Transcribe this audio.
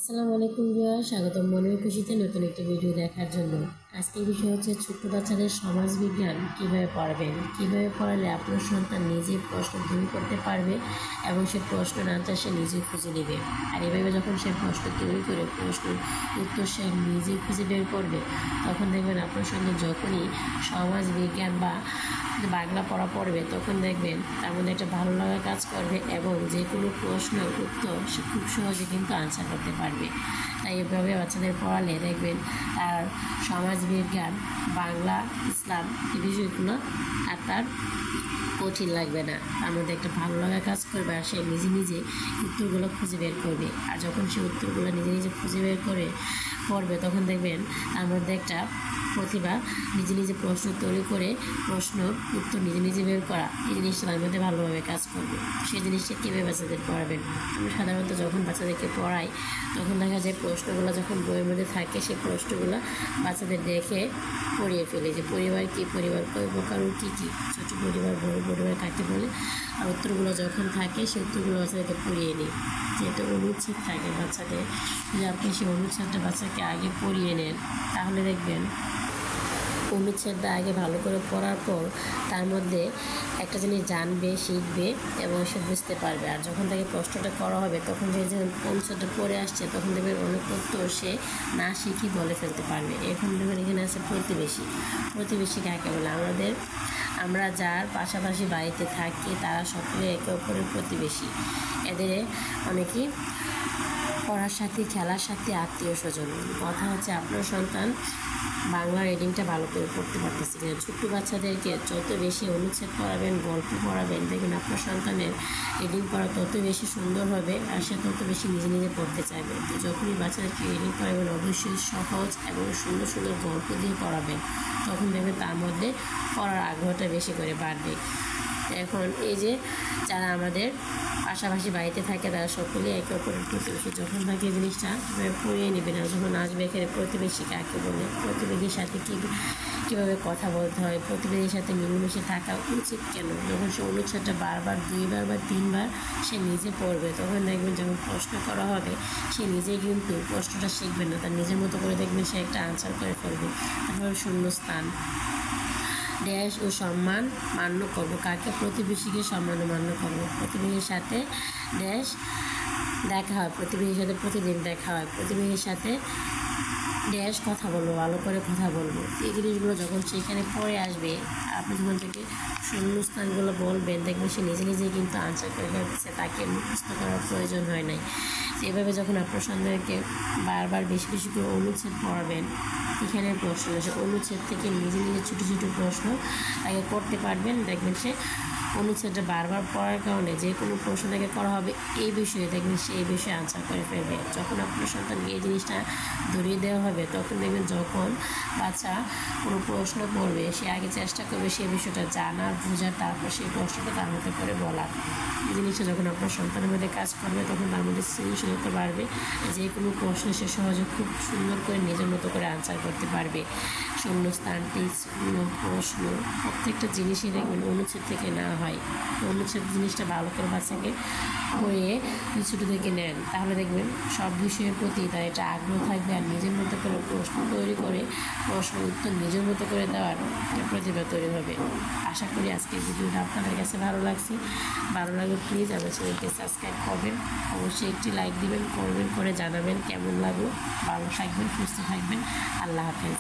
আসসালামু আলাইকুম ভিউয়ার, স্বাগতম মনের খুশিতে নতুন একটি ভিডিও দেখার জন্য। আজকের বিষয় হচ্ছে ছোট্ট বাচ্চাদের সমাজ বিজ্ঞান কীভাবে পড়াবেন, কীভাবে পড়ালে আপনার সন্তান নিজেই প্রশ্ন তৈরি করতে পারবে এবং সে প্রশ্নের আনসার সে নিজেই খুঁজে নেবে। আর এভাবে যখন সে প্রশ্ন তৈরি করে প্রশ্নের উত্তর সে নিজেই খুঁজে বের করবে, তখন দেখবেন আপনার সন্তান যখনই সমাজ বিজ্ঞান বা বাংলা পড়া পড়বে তখন দেখবেন তার মধ্যে একটা ভালো লাগা কাজ করবে এবং যে কোনো প্রশ্নের উত্তর সে খুব সহজে কিন্তু আনসার করতে পারবে। তাই এভাবে বাচ্চাদের পড়ালে দেখবেন তার সমাজ বিজ্ঞান, বাংলা, ইসলাম এই বিষয়গুলো আর তার কঠিন লাগবে না, তার মধ্যে একটা ভালো লাগা কাজ করবে আর সে নিজে নিজে উত্তরগুলো খুঁজে বের করবে। আর যখন সে উত্তরগুলো নিজে নিজে খুঁজে বের করে পড়বে তখন দেখবেন তার মধ্যে একটা প্রতিভা, নিজে নিজে প্রশ্ন তৈরি করে প্রশ্ন উত্তর নিজে নিজে বের করা, এই জিনিসটা তার মধ্যে ভালোভাবে কাজ করবে। সেই জিনিসটা কীভাবে বাচ্চাদের পড়াবেন? আমি সাধারণত যখন বাচ্চাদেরকে পড়াই তখন দেখা যায় প্রশ্নগুলো যখন বইয়ের মধ্যে থাকে সেই প্রশ্নগুলো বাচ্চাদের দেখে পড়িয়ে ফেলে, যে পরিবার কী, পরিবার কয় প্রকার ও কী কী, ছোটো পরিবার, বড় পরিবার কাকে বলে। আর উত্তরগুলো যখন থাকে সেই উত্তরগুলো বাচ্চাদেরকে পড়িয়ে নিই। যেহেতু অনুচ্ছেদ থাকে বাচ্চাদের, যদি আপনি সেই অনুচ্ছেদটা বাচ্চাকে আগে পড়িয়ে নেন তাহলে দেখবেন অনুচ্ছেদটা আগে ভালো করে পড়ার পর তার মধ্যে একটা জিনিস জানবে, শিখবে এবং সে বুঝতে পারবে। আর যখন তাকে প্রশ্নটা করা হবে তখন যে অনুচ্ছেদটা পড়ে আসছে তখন দেখবেন অনেক উত্তর সে না শিখি বলে ফেলতে পারবে। এখন দেখবেন এখানে আছে প্রতিবেশী। প্রতিবেশী কাকে বলে? আমরা যার পাশাপাশি বাড়িতে থাকি তারা সকলে একে অপরের প্রতিবেশী। এদের অনেকেই পড়ার সাথে, খেলার সাথে আত্মীয় স্বজন। কথা হচ্ছে আপনার সন্তান বাংলা রিডিংটা ভালো করে পড়তে পারতেছে কিনা। ছোট্ট বাচ্চাদেরকে যত বেশি অনুচ্ছেদ পড়াবেন, গল্প পড়াবেন, দেখবেন আপনার সন্তানের রিডিং পড়া তত বেশি সুন্দর হবে আর সে তত বেশি নিজে নিজে পড়তে চাইবে। তো যখনই বাচ্চাদেরকে রিডিং পড়াবেন অবশ্যই সহজ এবং সুন্দর সুন্দর গল্প দিয়ে পড়াবেন, তখন দেখবেন তার মধ্যে পড়ার আগ্রহটা বেশি করে বাড়বে। এখন এই যে যারা আমাদের পাশাপাশি বাড়িতে থাকে তারা সকলেই একে অপরের প্রতিবেশী। যখন থাকে এই জিনিসটা পড়িয়ে নেবেন আর যখন আসবে এখানে প্রতিবেশী কাকে বলে, প্রতিবেশীর সাথে কীভাবে কথা বলতে হয়, প্রতিবেশীর সাথে মিলেমিশে থাকা উচিত কেন, যখন সে অনুচ্ছেদটা বারবার, দুইবার বা তিনবার সে নিজে পড়বে তখন দেখবেন যখন প্রশ্ন করা হবে সে নিজেই কিন্তু প্রশ্নটা শিখবে না, তার নিজের মতো করে দেখবেন সে একটা আনসার করে ফেলবে। তারপর শূন্যস্থান, দেশ ও সম্মান মান্য করবো কাকে? প্রতিবেশীকে সম্মান ও মান্য করবো। প্রতিবেশীর সাথে দেশ দেখা হয়, প্রতিবেশীর সাথে প্রতিদিন দেখা হয়, প্রতিবেশীর সাথে দেশ কথা বলবো, ভালো করে কথা বলবো। এই জিনিসগুলো যখন সেখানে পড়ে আসবে আপনি যখন থেকে শূন্যস্থানগুলো বলবেন দেখবেন সে নিজে নিজেই কিন্তু আনসার করে ফেলছে, তাকে মুখস্থ করার প্রয়োজন হয় নাই। এভাবে যখন আপনার সন্তানকে বারবার বেশি বেশি করে অনুচ্ছেদ পড়াবেন, এখানে প্রশ্ন আসে অনুচ্ছেদ থেকে নিজে নিজে ছোটো ছোটো প্রশ্ন তাকে করতে পারবেন, দেখবেন সে অনুচ্ছেদটা বারবার পড়ার কারণে যে কোনো প্রশ্ন তাকে করা হবে এই বিষয়ে দেখবেন সে এই বিষয়ে আনসার করে ফেলবে। যখন আপনার সন্তানকে এই জিনিসটা ধরিয়ে দেওয়া হবে তখন দেখবেন যখন বাচ্চা কোনো প্রশ্ন পড়বে সে আগে চেষ্টা করবে সেই বিষয়টা জানার, বোঝার, তারপর সেই প্রশ্নটা তার মধ্যে করে বলার। এই জিনিসটা যখন আপনার সন্তানের মধ্যে কাজ করবে তখন তার মধ্যে সৃজনশীলতা বাড়বে, যে কোনো প্রশ্ন সে সহজে খুব সুন্দর করে নিজের মতো করে আনসার করতে পারবে। শূন্যস্থান, প্রশ্ন প্রত্যেকটা জিনিসই দেখবেন অনুচ্ছেদ থেকে না হয়। অনুচ্ছেদ জিনিসটা ভালো করে বাচ্চাকে পড়িয়ে ছোটো থেকে নেন তাহলে দেখবেন সব বিষয়ের প্রতি তার একটা আগ্রহ থাকবে আর নিজের মতো করে প্রশ্ন তৈরি করে প্রশ্ন উত্তর নিজের মতো করে দেওয়ার একটা প্রতিভা তৈরি হবে। আশা করি আজকের ভিডিওটা আপনাদের কাছে ভালো লাগছে। ভালো লাগলে প্লিজ আমার চ্যানেলকে সাবস্ক্রাইব করবেন, অবশ্যই একটি লাইক দিবেন, করবেন, করে জানাবেন কেমন লাগলো। ভালো থাকবেন, সুস্থ থাকবেন। আল্লাহ হাফেজ।